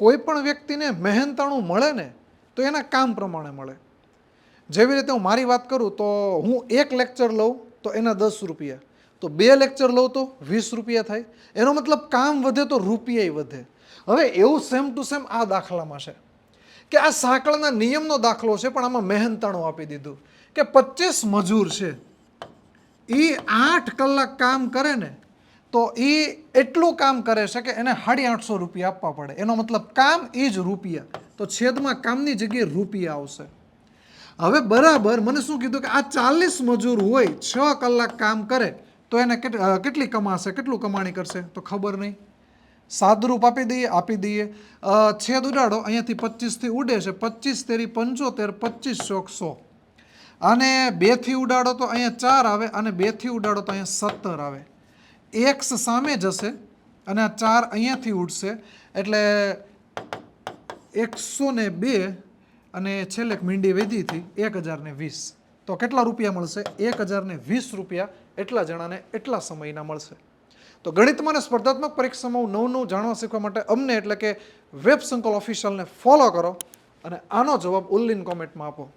કોઈ પણ વ્યક્તિને મહેનતાણું મળે ને તો એના કામ પ્રમાણે મળે. જેવી રીતે હું મારી વાત કરું તો હું એક લેક્ચર લઉં તો એના 10 રૂપિયા, તો 2 લેક્ચર લઉં તો 20 રૂપિયા થાય. એનો મતલબ કામ વધે તો રૂપિયા વધે. હવે એવું સેમ ટુ સેમ આ દાખલામાં છે કે આ સાંકળના નિયમનો દાખલો છે, પણ આમાં મહેનતાણું આપી દીધું કે 25 મજૂર છે, એ 8 કલાક કામ કરે ને તો એ એટલું કામ કરે છે કે એને 850 રૂપિયા આપવા પડે. એનો મતલબ કામ એ જ રૂપિયા, તો છેદમાં કામની જગ્યાએ રૂપિયા આવશે. હવે બરાબર મને શું કીધું કે આ 40 મજૂર હોય, 6 કલાક કામ કરે તો એને કેટલી કમાશે, કેટલું કમાણી કરશે, તો ખબર નહીં. સાદરૂપ આપી દઈએ. છેદ ઉડાડો, અહીંયાથી 25 થી ઉડે છે, 25 તેરી 75, 25 ચોક 100. અને 2 થી ઉડાડો તો અહીંયા 4 આવે, અને 2 થી ઉડાડો તો અહીંયા 17 આવે. x સામે જશે અને આ 4 અહીંયાથી ઉડશે, એટલે 102 અને છેલ્લે એક મીંડી વધી હતી 1020. તો કેટલા રૂપિયા મળશે? 1020 રૂપિયા એટલા જણાને એટલા સમયના મળશે. તો ગણિતમાં અને સ્પર્ધાત્મક પરીક્ષામાં નવું જાણવા શીખવા માટે અમને એટલે કે વેબ સંકલ ઓફિશિયલને ફોલો કરો અને આનો જવાબ ઉલ્લીન કોમેન્ટમાં આપો.